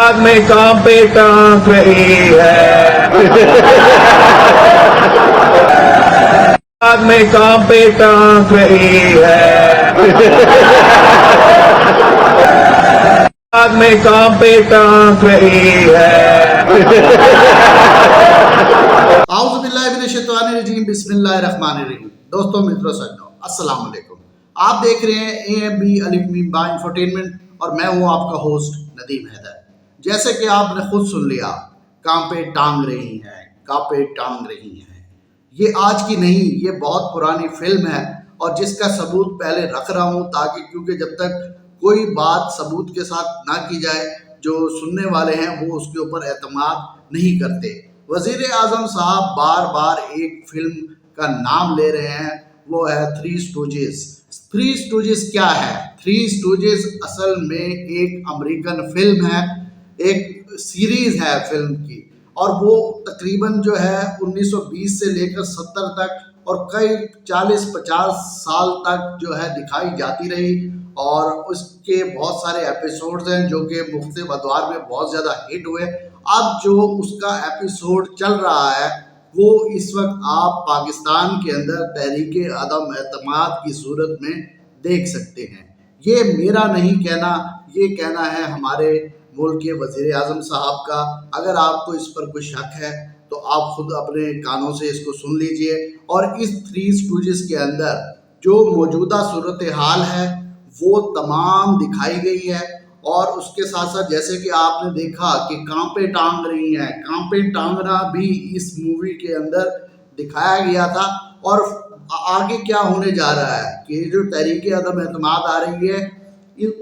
میں کام پہ ٹانگ رہی ہے میں کام پہ ٹانگ رہی ہے میں کام پہ ٹانگ رہی ہے اعوذ باللہ من الشیطان الرجیم، بسم اللہ الرحمن الرحیم۔ دوستوں، متروں، سجنوں، السلام علیکم۔ آپ دیکھ رہے ہیں AMB الف میم با انفرٹینمنٹ اور میں ہوں آپ کا ہوسٹ ندیم حیدر۔ جیسے کہ آپ نے خود سن لیا، کام پہ ٹانگ رہی ہیں، کام پہ ٹانگ رہی ہیں، یہ آج کی نہیں، یہ بہت پرانی فلم ہے اور جس کا ثبوت پہلے رکھ رہا ہوں تاکہ کیونکہ جب تک کوئی بات ثبوت کے ساتھ نہ کی جائے، جو سننے والے ہیں وہ اس کے اوپر اعتماد نہیں کرتے۔ وزیر اعظم صاحب بار بار ایک فلم کا نام لے رہے ہیں، وہ ہے تھری اسٹوجز۔ تھری اسٹوجز کیا ہے؟ تھری اسٹوجز اصل میں ایک امریکن فلم ہے، ایک سیریز ہے فلم کی، اور وہ تقریباً جو ہے 1920 سے لے کر 70 تک اور کئی 40-50 سال تک جو ہے دکھائی جاتی رہی، اور اس کے بہت سارے ایپیسوڈز ہیں جو کہ مختلف ادوار میں بہت زیادہ ہٹ ہوئے۔ اب جو اس کا ایپیسوڈ چل رہا ہے وہ اس وقت آپ پاکستان کے اندر تحریک عدم اعتماد کی صورت میں دیکھ سکتے ہیں۔ یہ میرا نہیں کہنا، یہ کہنا ہے ہمارے ملک کے وزیر اعظم صاحب کا۔ اگر آپ کو اس پر کوئی شک ہے تو آپ خود اپنے کانوں سے اس کو سن لیجئے۔ اور اس تھری اسٹوجز کے اندر جو موجودہ صورتحال ہے وہ تمام دکھائی گئی ہے، اور اس کے ساتھ ساتھ جیسے کہ آپ نے دیکھا کہ کام پہ ٹانگ رہی ہیں، کام پہ ٹانگنا بھی اس مووی کے اندر دکھایا گیا تھا۔ اور آگے کیا ہونے جا رہا ہے کہ جو تحریک عدم اعتماد آ رہی ہے،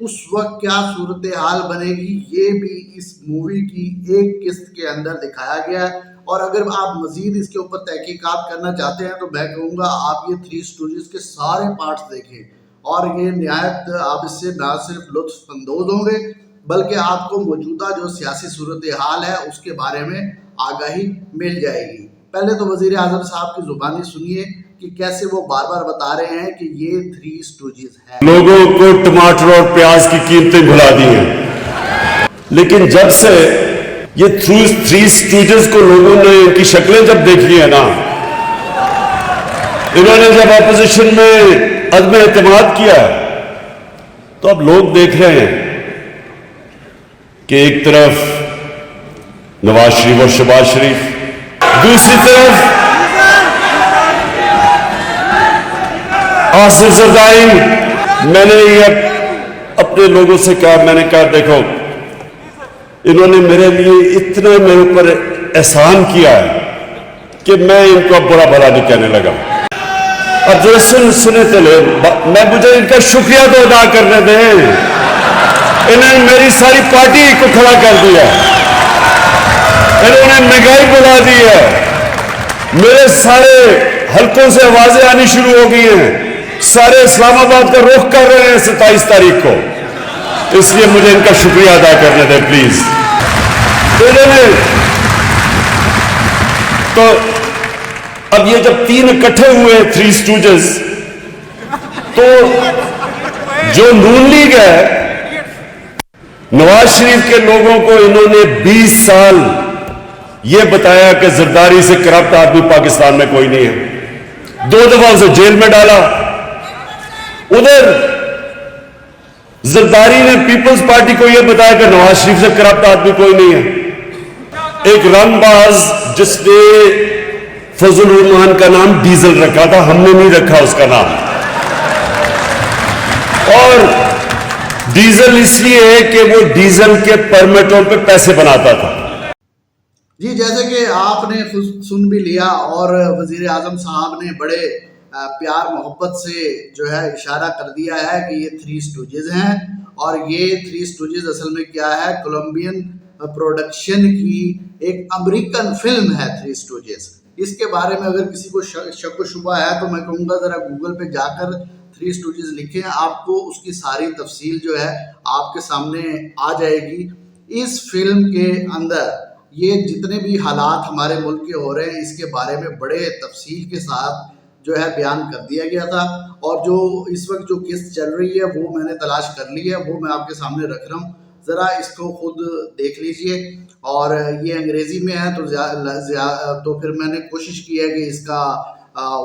اس وقت کیا صورتحال بنے گی، یہ بھی اس مووی کی ایک قسط کے اندر دکھایا گیا ہے۔ اور اگر آپ مزید اس کے اوپر تحقیقات کرنا چاہتے ہیں تو میں کہوں گا آپ یہ تھری اسٹوجز کے سارے پارٹس دیکھیں، اور یہ نہایت آپ اس سے نہ صرف لطف اندوز ہوں گے بلکہ آپ کو موجودہ جو سیاسی صورتحال ہے اس کے بارے میں آگاہی مل جائے گی۔ پہلے تو وزیر اعظم صاحب کی زبانی سنیے کہ کیسے وہ بار بار بتا رہے ہیں کہ یہ تھری اسٹوجز ہے۔ لوگوں کو ٹماٹر اور پیاز کی قیمتیں بھلا دی ہیں، لیکن جب سے یہ تھری اسٹوجز کو لوگوں نے ان کی شکلیں جب دیکھ لی ہیں نا، انہوں نے جب اپوزیشن میں عدم اعتماد کیا تو اب لوگ دیکھ رہے ہیں کہ ایک طرف نواز شریف اور شہباز شریف، دوسری طرف آصف زرداری۔ میں نے یہ اپنے لوگوں سے کہا، میں نے کہا دیکھو انہوں نے میرے لیے اتنا میرے اوپر احسان کیا ہے کہ میں ان کو برا بھلا نہیں کہنے لگا۔ اب جو سنے چلے، مجھے ان کا شکریہ تو ادا کرنے دیں، انہوں نے میری ساری پارٹی کو کھڑا کر دیا، انہوں نے مہنگائی بڑھا دی ہے، میرے سارے حلقوں سے آوازیں آنی شروع ہو گئی ہیں، سارے اسلام آباد کا رخ کر رہے ہیں 27 تاریخ کو، اس لیے مجھے ان کا شکریہ ادا کرنے دیں پلیز۔ تو اب یہ جب تین اکٹھے ہوئے تھری اسٹوجز، تو جو نون لیگ ہے، نواز شریف کے لوگوں کو انہوں نے 20 سال یہ بتایا کہ زرداری سے کرپٹ آدمی پاکستان میں کوئی نہیں ہے، 2 دفعہ اسے جیل میں ڈالا۔ ادھر زرداری نے پیپلز پارٹی کو یہ بتایا کہ نواز شریف سے کرپٹ آدمی کوئی نہیں ہے۔ ایک رنگ باز جس نے فضل الرحمان کا نام ڈیزل رکھا تھا، ہم نے نہیں رکھا اس کا نام، اور ڈیزل اس لیے ہے کہ وہ ڈیزل کے پرمٹوں پہ پیسے بناتا تھا۔ جی، جیسے کہ آپ نے خود سن بھی لیا، اور وزیر اعظم صاحب نے بڑے پیار محبت سے جو ہے اشارہ کر دیا ہے کہ یہ تھری اسٹوجز ہیں، اور یہ تھری اسٹوجز اصل میں کیا ہے، کولمبین پروڈکشن کی ایک امریکن فلم ہے تھری اسٹوجز۔ اس کے بارے میں اگر کسی کو شک و شبہ ہے تو میں کہوں گا ذرا گوگل پہ جا کر تھری اسٹوجز لکھیں، آپ کو اس کی ساری تفصیل جو ہے آپ کے سامنے آ جائے گی۔ اس فلم کے اندر یہ جتنے بھی حالات ہمارے ملک کے ہو رہے ہیں اس کے بارے میں بڑے تفصیل کے ساتھ جو ہے بیان کر دیا گیا تھا، اور جو اس وقت جو قسط چل رہی ہے وہ میں نے تلاش کر لی ہے، وہ میں آپ کے سامنے رکھ رہا ہوں۔ ذرا اس کو خود دیکھ لیجئے، اور یہ انگریزی میں ہے تو پھر میں نے کوشش کی ہے کہ اس کا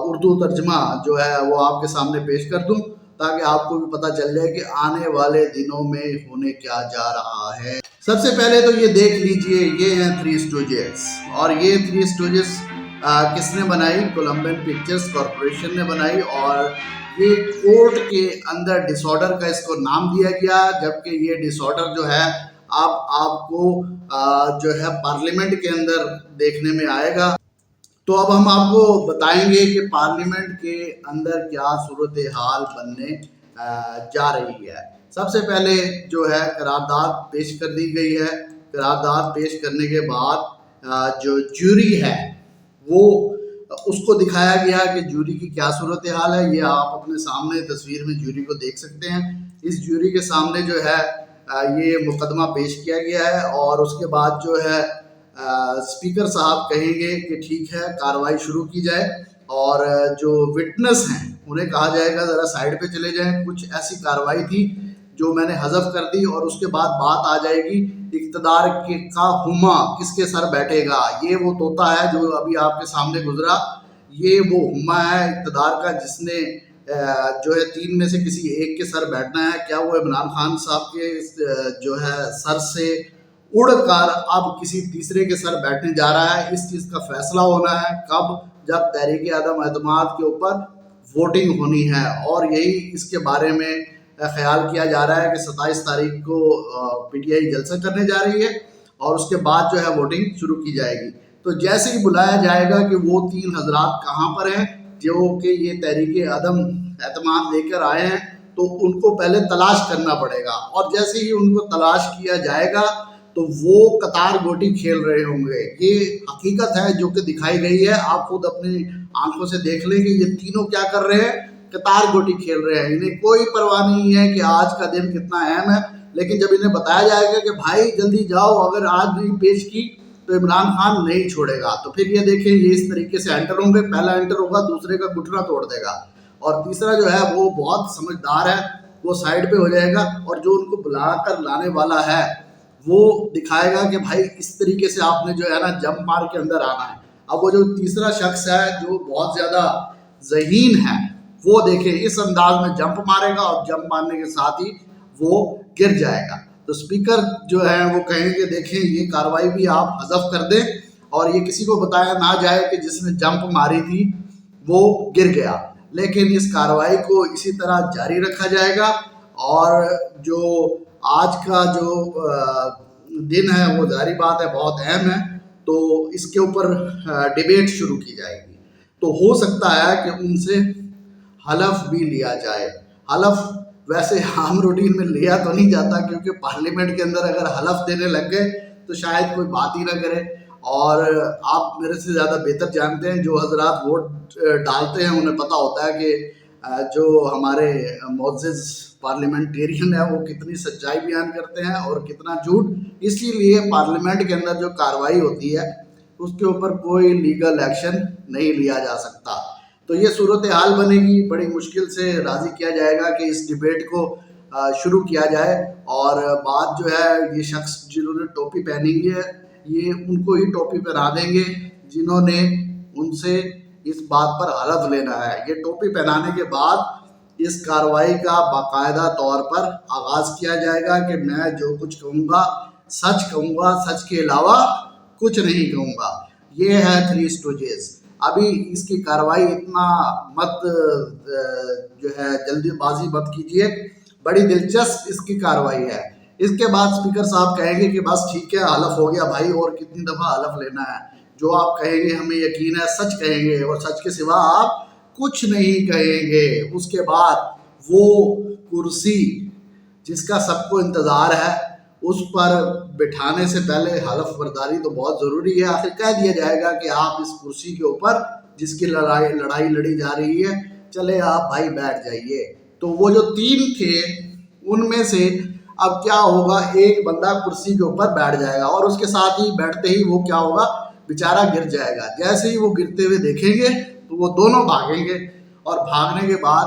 اردو ترجمہ جو ہے وہ آپ کے سامنے پیش کر دوں، تاکہ آپ کو بھی پتہ چل جائے کہ آنے والے دنوں میں ہونے کیا جا رہا ہے۔ سب سے پہلے تو یہ دیکھ لیجئے، یہ ہیں تھری اسٹوجز، اور یہ تھری اسٹوجز کس نے بنائی؟ کولمبین پکچرز کارپوریشن نے بنائی، اور یہ کورٹ کے اندر ڈس آرڈر کا اس کو نام دیا گیا، جبکہ یہ ڈس آرڈر جو ہے آپ کو جو ہے پارلیمنٹ کے اندر دیکھنے میں آئے گا۔ تو اب ہم آپ کو بتائیں گے کہ پارلیمنٹ کے اندر کیا صورتحال بننے جا رہی ہے۔ سب سے پہلے جو ہے قرارداد پیش کر دی گئی ہے۔ قرارداد پیش کرنے کے بعد جو جوری ہے وہ اس کو دکھایا گیا کہ جوری کی کیا صورتحال ہے۔ یہ آپ اپنے سامنے تصویر میں جوری کو دیکھ سکتے ہیں۔ اس جوری کے سامنے جو ہے یہ مقدمہ پیش کیا گیا ہے، اور اس کے بعد جو ہے اسپیکر صاحب کہیں گے کہ ٹھیک ہے کارروائی شروع کی جائے، اور جو وٹنس ہیں انہیں کہا جائے گا ذرا سائڈ پہ چلے جائیں، کچھ ایسی کارروائی تھی جو میں نے حذف کر دی، اور اس کے بعد بات آ جائے گی اقتدار کا ہما کس کے سر بیٹھے گا۔ یہ وہ طوطا ہے جو ابھی آپ کے سامنے گزرا، یہ وہ ہما ہے اقتدار کا جس نے جو ہے تین میں سے کسی ایک کے سر بیٹھنا ہے۔ کیا وہ عمران خان صاحب کے جو ہے سر سے اڑ کر اب کسی تیسرے کے سر بیٹھنے جا رہا ہے؟ اس چیز کا فیصلہ ہونا ہے کب؟ جب تحریک عدم اعتماد کے اوپر ووٹنگ ہونی ہے، اور یہی اس کے بارے میں خیال کیا جا رہا ہے کہ 27 تاریخ کو پی ٹی آئی جلسہ کرنے جا رہی ہے، اور اس کے بعد جو ہے ووٹنگ شروع کی جائے گی۔ تو جیسے ہی بلایا جائے گا کہ وہ تین حضرات کہاں پر ہیں جو کہ یہ تحریک عدم اعتماد لے کر آئے ہیں، تو ان کو پہلے تلاش کرنا پڑے گا، اور جیسے ہی ان کو تلاش کیا جائے گا تو وہ قطار گوٹی کھیل رہے ہوں گے۔ یہ حقیقت ہے جو کہ دکھائی گئی ہے، آپ خود اپنی آنکھوں سے دیکھ لیں کہ یہ تینوں کیا کر رہے ہیں، قطار گوٹی کھیل رہے ہیں۔ انہیں کوئی پرواہ نہیں ہے کہ آج کا دن کتنا اہم ہے، لیکن جب انہیں بتایا جائے گا کہ بھائی جلدی جاؤ، اگر آج نہیں پیش کی تو عمران خان نہیں چھوڑے گا، تو پھر یہ دیکھیں یہ اس طریقے سے انٹر ہوں گے، پہلا انٹر ہوگا دوسرے کا گھٹنا توڑ دے گا، اور تیسرا جو ہے وہ بہت سمجھدار ہے، وہ سائڈ پہ ہو جائے گا، اور جو ان کو بلا کر لانے والا ہے وہ دکھائے گا کہ بھائی اس طریقے سے آپ نے جو ہے نا جمپ مار کے اندر آنا ہے۔ اب وہ جو تیسرا شخص ہے جو بہت زیادہ ذہین ہے، وہ دیکھیں اس انداز میں جمپ مارے گا، اور جمپ مارنے کے ساتھ ہی وہ گر جائے گا۔ تو اسپیکر جو ہے وہ کہیں گے دیکھیں یہ کارروائی بھی آپ حذف کر دیں، اور یہ کسی کو بتایا نہ جائے کہ جس نے جمپ ماری تھی وہ گر گیا، لیکن اس کارروائی کو اسی طرح جاری رکھا جائے گا۔ اور جو آج کا جو دن ہے وہ ظاہری بات ہے بہت اہم ہے، تو اس کے اوپر ڈیبیٹ شروع کی جائے گی۔ تو ہو سکتا ہے کہ ان سے حلف بھی لیا جائے۔ حلف ویسے عام روٹین میں لیا تو نہیں جاتا، کیونکہ پارلیمنٹ کے اندر اگر حلف دینے لگ گئے تو شاید کوئی بات ہی نہ کرے، اور آپ میرے سے زیادہ بہتر جانتے ہیں، جو حضرات ووٹ ڈالتے ہیں انہیں پتہ ہوتا ہے کہ جو ہمارے معزز پارلیمنٹیرین ہے وہ کتنی سچائی بیان کرتے ہیں اور کتنا جھوٹ۔ اسی لیے پارلیمنٹ کے اندر جو کارروائی ہوتی ہے اس کے اوپر کوئی لیگل ایکشن نہیں لیا جا سکتا۔ تو یہ صورتحال بنے گی، بڑی مشکل سے راضی کیا جائے گا کہ اس ڈیبیٹ کو شروع کیا جائے، اور بات جو ہے یہ شخص جنہوں نے ٹوپی پہنی ہے یہ ان کو ہی ٹوپی پہنا دیں گے جنہوں نے ان سے اس بات پر حلف لینا ہے۔ یہ ٹوپی پہنانے کے بعد اس کارروائی کا باقاعدہ طور پر آغاز کیا جائے گا کہ میں جو کچھ کہوں گا، سچ کے علاوہ کچھ نہیں کہوں گا۔ یہ ہے تھری اسٹوجز۔ ابھی اس کی کارروائی اتنا مت جو ہے جلدی بازی مت کیجیے، بڑی دلچسپ اس کی کارروائی ہے۔ اس کے بعد اسپیکر صاحب کہیں گے کہ بس ٹھیک ہے حلف ہو گیا بھائی، اور کتنی دفعہ حلف لینا ہے، جو آپ کہیں گے ہمیں یقین ہے سچ کہیں گے، اور سچ کے سوا آپ کچھ نہیں کہیں گے۔ اس کے بعد وہ کرسی جس کا سب کو انتظار ہے اس پر بٹھانے سے پہلے حلف برداری تو بہت ضروری ہے۔ آخر کہہ دیا جائے گا کہ آپ اس کرسی کے اوپر جس کی لڑائی لڑی جا رہی ہے چلے آپ بھائی بیٹھ جائیے۔ تو وہ جو تین تھے ان میں سے اب کیا ہوگا، ایک بندہ کرسی کے اوپر بیٹھ جائے گا، اور اس کے ساتھ ہی بیٹھتے ہی وہ کیا ہوگا، بیچارہ گر جائے گا۔ جیسے ہی وہ گرتے ہوئے دیکھیں گے تو وہ دونوں بھاگیں گے، اور بھاگنے کے بعد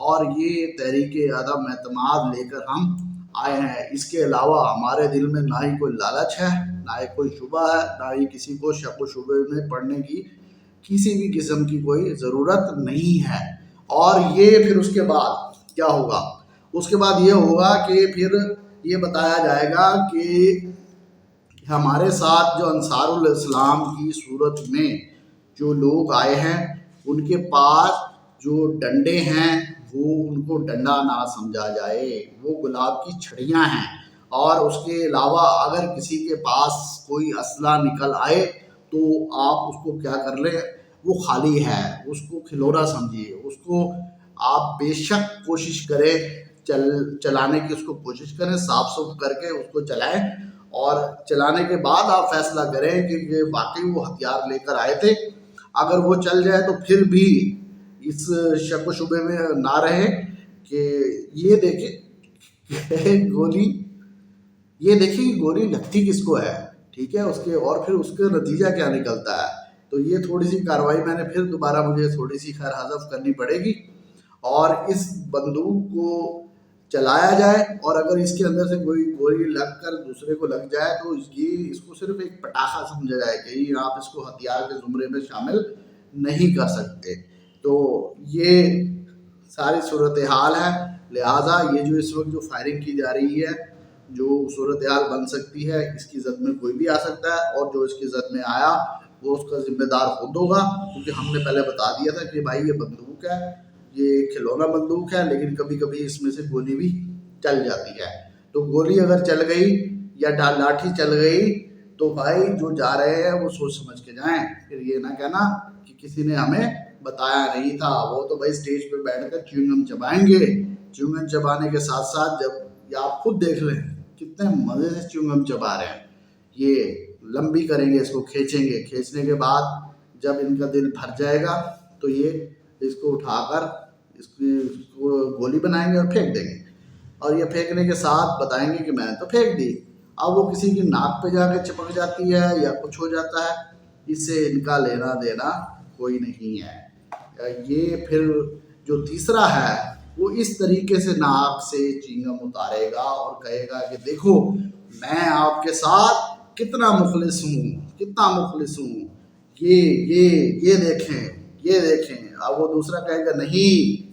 اور یہ تحریک عدم اعتماد لے کر ہم آئے ہیں۔ اس کے علاوہ ہمارے دل میں نہ ہی کوئی لالچ ہے، نہ ہی کوئی شبہ ہے، نہ ہی کسی کو شک و شبے میں پڑنے کی کسی بھی قسم کی کوئی ضرورت نہیں ہے۔ اور یہ پھر اس کے بعد کیا ہوگا؟ اس کے بعد یہ ہوگا کہ پھر یہ بتایا جائے گا کہ ہمارے ساتھ جو انصار الاسلام کی صورت میں جو لوگ آئے ہیں ان کے پاس جو ڈنڈے ہیں وہ ان کو ڈنڈا نہ سمجھا جائے، وہ گلاب کی چھڑیاں ہیں۔ اور اس کے علاوہ اگر کسی کے پاس کوئی اسلحہ نکل آئے تو آپ اس کو کیا کر لیں، وہ خالی ہے، اس کو کھلونا سمجھیے، اس کو آپ بے شک کوشش کریں چلانے کی، اس کو کوشش کریں صاف صوف کر کے اس کو چلائیں، اور چلانے کے بعد آپ فیصلہ کریں کہ واقعی وہ ہتھیار لے کر آئے تھے۔ اگر وہ چل جائے تو پھر بھی اس شک و شبے میں نہ رہے کہ یہ دیکھیں گولی، یہ دیکھیں گولی لگتی کس کو ہے، ٹھیک ہے، اس کے اور پھر اس کا نتیجہ کیا نکلتا ہے۔ تو یہ تھوڑی سی کارروائی میں نے پھر دوبارہ مجھے تھوڑی سی خیر حذف کرنی پڑے گی، اور اس بندوق کو چلایا جائے، اور اگر اس کے اندر سے کوئی گولی لگ کر دوسرے کو لگ جائے تو اس کو صرف ایک پٹاخہ سمجھا جائے کہ آپ اس کو ہتھیار کے زمرے میں شامل نہیں کر سکتے۔ تو یہ ساری صورتحال ہے، لہٰذا یہ جو اس وقت جو فائرنگ کی جا رہی ہے، جو صورتحال بن سکتی ہے، اس کی زد میں کوئی بھی آ سکتا ہے، اور جو اس کی زد میں آیا وہ اس کا ذمہ دار خود ہوگا، کیونکہ ہم نے پہلے بتا دیا تھا کہ بھائی یہ بندوق ہے، یہ کھلونا بندوق ہے، لیکن کبھی کبھی اس میں سے گولی بھی چل جاتی ہے۔ تو گولی اگر چل گئی یا لاٹھی چل گئی تو بھائی جو جا رہے ہیں وہ سوچ سمجھ کے جائیں، پھر یہ نہ کہنا کہ کسی نے ہمیں بتایا نہیں تھا۔ وہ تو بھائی اسٹیج پہ بیٹھ کر چیونگم چبائیں گے، چیونگم چبانے کے ساتھ ساتھ جب آپ خود دیکھ لیں کتنے مزے سے چیونگم چبا رہے ہیں، یہ لمبی کریں گے، اس کو کھینچیں گے، کھینچنے کے بعد جب ان کا دل بھر جائے گا تو یہ اس کو اٹھا کر اس کو گولی بنائیں گے اور پھینک دیں گے، اور یہ پھینکنے کے ساتھ بتائیں گے کہ میں نے تو پھینک دی۔ اب وہ کسی کی ناک پہ جا کے چپک جاتی ہے یا کچھ ہو جاتا ہے، اس سے ان کا لینا دینا کوئی نہیں ہے۔ یہ پھر جو تیسرا ہے وہ اس طریقے سے ناک سے چینگم اتارے گا اور کہے گا کہ دیکھو میں آپ کے ساتھ کتنا مخلص ہوں، کتنا مخلص ہوں، یہ دیکھیں، یہ دیکھیں۔ اب وہ دوسرا کہے گا نہیں،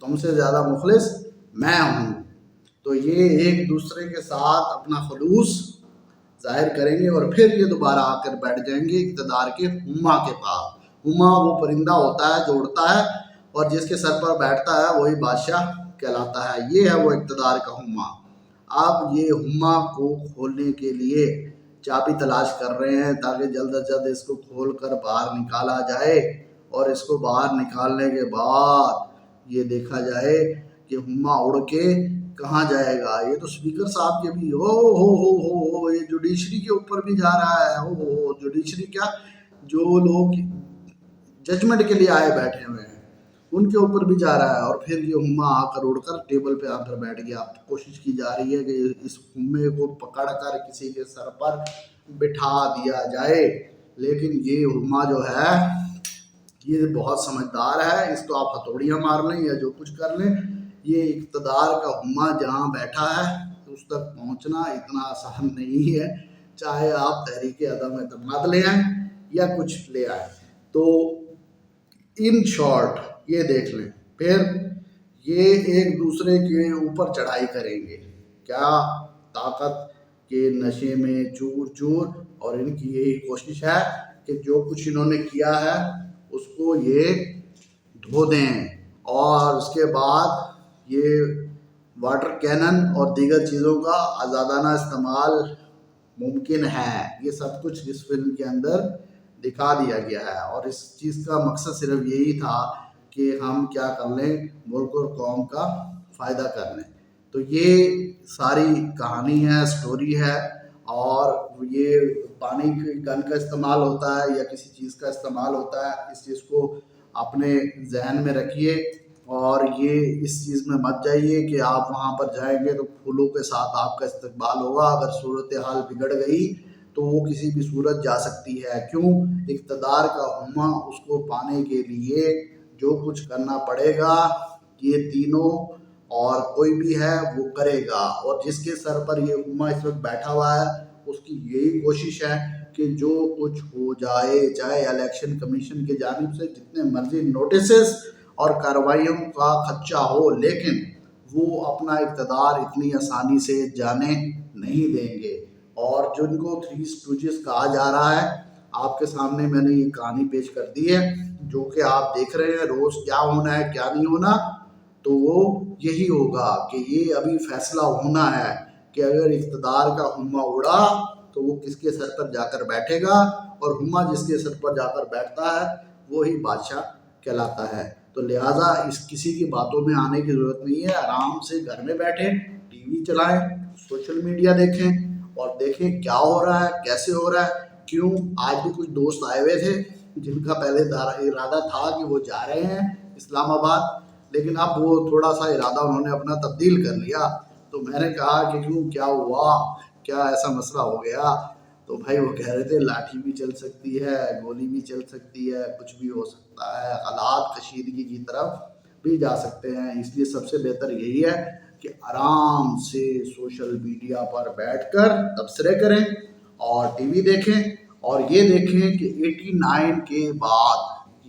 تم سے زیادہ مخلص میں ہوں۔ تو یہ ایک دوسرے کے ساتھ اپنا خلوص ظاہر کریں گے، اور پھر یہ دوبارہ آ کر بیٹھ جائیں گے اقتدار کے ہما کے پاس۔ ہما وہ پرندہ ہوتا ہے جو اڑتا ہے، اور جس کے سر پر بیٹھتا ہے وہی بادشاہ کہلاتا ہے، یہ ہے وہ اقتدار کا ہما۔ اب یہ ہما کو کھولنے کے لیے چابی تلاش کر رہے ہیں تاکہ جلد از جلد اس کو کھول کر باہر نکالا جائے، اور اس کو باہر نکالنے کے بعد یہ دیکھا جائے کہ ہما اڑ کے کہاں جائے گا۔ یہ تو اسپیکر صاحب کے بھی ہو یہ جوڈیشری کے اوپر بھی جا رہا ہے، جوڈیشری کیا، جو لوگ ججمنٹ کے لیے آئے بیٹھے ہوئے ہیں ان کے اوپر بھی جا رہا ہے، اور پھر یہ ہما آ کر اڑ کر ٹیبل پہ آ کر بیٹھ گیا۔ کوشش کی جا رہی ہے کہ اس ہمے کو پکڑ کر کسی کے سر پر بٹھا دیا جائے، لیکن یہ ہما جو ہے یہ بہت سمجھدار ہے، اس کو آپ ہتھوڑیاں مار لیں یا جو کچھ کر لیں، یہ اقتدار کا ہما جہاں بیٹھا ہے اس تک پہنچنا اتنا آسان نہیں ہے، چاہے آپ تحریک عدم اعتماد لے آئیں یا کچھ لے آئیں۔ تو ان شارٹ یہ دیکھ لیں، پھر یہ ایک دوسرے کے اوپر چڑھائی کریں گے، کیا طاقت کے نشے میں چور چور، اور ان کی یہی کوشش ہے کہ جو کچھ انہوں نے کیا ہے اس کو یہ دھو دیں، اور اس کے بعد یہ واٹر کینن اور دیگر چیزوں کا آزادانہ استعمال ممکن ہے۔ یہ سب کچھ اس فلم کے اندر دکھا دیا گیا ہے، اور اس چیز کا مقصد صرف یہی تھا کہ ہم کیا کر لیں، ملک اور قوم کا فائدہ کر لیں۔ تو یہ ساری کہانی ہے، سٹوری ہے، اور یہ پانی کی گن کا استعمال ہوتا ہے یا کسی چیز کا استعمال ہوتا ہے، اس چیز کو اپنے ذہن میں رکھیے، اور یہ اس چیز میں مت جائیے کہ آپ وہاں پر جائیں گے تو پھولوں کے ساتھ آپ کا استقبال ہوگا۔ اگر صورتحال بگڑ گئی تو وہ کسی بھی صورت جا سکتی ہے، کیوں؟ اقتدار کا ہما اس کو پانے کے لیے جو کچھ کرنا پڑے گا یہ تینوں اور کوئی بھی ہے وہ کرے گا، اور جس کے سر پر یہ امہ اس وقت بیٹھا ہوا ہے اس کی یہی کوشش ہے کہ جو کچھ ہو جائے، چاہے الیکشن کمیشن کی جانب سے جتنے مرضی نوٹسز اور کارروائیوں کا خدشہ ہو، لیکن وہ اپنا اقتدار اتنی آسانی سے جانے نہیں دیں گے۔ اور جن کو تھری اسٹوجز کہا جا رہا ہے، آپ کے سامنے میں نے یہ کہانی پیش کر دی ہے، جو کہ آپ دیکھ رہے ہیں روز کیا ہونا ہے کیا نہیں ہونا، تو وہ یہی ہوگا کہ یہ ابھی فیصلہ ہونا ہے کہ اگر اقتدار کا ہما اڑا تو وہ کس کے سر پر جا کر بیٹھے گا، اور ہما جس کے سر پر جا کر بیٹھتا ہے وہی بادشاہ کہلاتا ہے۔ تو لہٰذا کسی کی باتوں میں آنے کی ضرورت نہیں ہے، آرام سے گھر میں بیٹھیں، ٹی وی چلائیں، سوشل میڈیا دیکھیں اور دیکھیں کیا ہو رہا ہے، کیسے ہو رہا ہے۔ کیوں آج بھی کچھ دوست آئے ہوئے تھے جن کا پہلے ارادہ تھا کہ وہ جا رہے ہیں اسلام آباد، لیکن اب وہ تھوڑا سا ارادہ انہوں نے اپنا تبدیل کر لیا۔ تو میں نے کہا کہ کیوں، کیا ہوا، کیا ایسا مسئلہ ہو گیا؟ تو بھائی وہ کہہ رہے تھے لاٹھی بھی چل سکتی ہے، گولی بھی چل سکتی ہے، کچھ بھی ہو سکتا ہے، حالات کشیدگی کی طرف بھی جا سکتے ہیں۔ اس لیے سب سے بہتر یہی ہے کہ آرام سے سوشل میڈیا پر بیٹھ کر تبصرے کریں اور ٹی وی دیکھیں، اور یہ دیکھیں کہ 89 کے بعد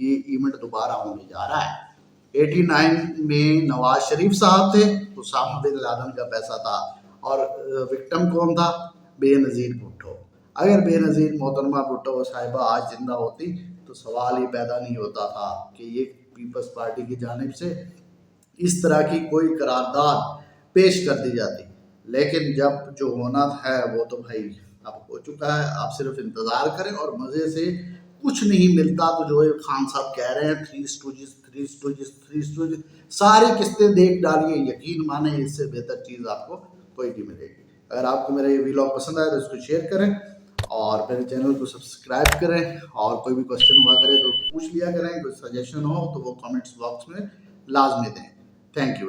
یہ ایونٹ دوبارہ ہونے جا رہا ہے۔ 89 میں نواز شریف صاحب تھے، اسامہ بن لادن کا پیسہ تھا، اور وکٹم کون تھا؟ بے نظیر بھٹو۔ اگر بے نظیر محترمہ بھٹو صاحبہ آج زندہ ہوتی تو سوال ہی پیدا نہیں ہوتا تھا کہ یہ پیپلز پارٹی کی جانب سے اس طرح کی کوئی قرارداد پیش کر دی جاتی۔ لیکن جب جو ہونا ہے وہ تو بھائی اب ہو چکا ہے، آپ صرف انتظار کریں، اور مزے سے کچھ نہیں ملتا تو جو خان صاحب کہہ رہے ہیں تھری اسٹوجز ساری قسطیں دیکھ ڈالیے، یقین مانیں اس سے بہتر چیز آپ کو کوئی نہیں ملے گی۔ اگر آپ کو میرا یہ ویلاگ پسند آئے تو اس کو شیئر کریں اور میرے چینل کو سبسکرائب کریں، اور کوئی بھی کوشچن ہوا کرے تو پوچھ لیا کریں، کوئی سجیشن ہو تو وہ کمنٹس باکس میں لازمی دیں۔ Thank you.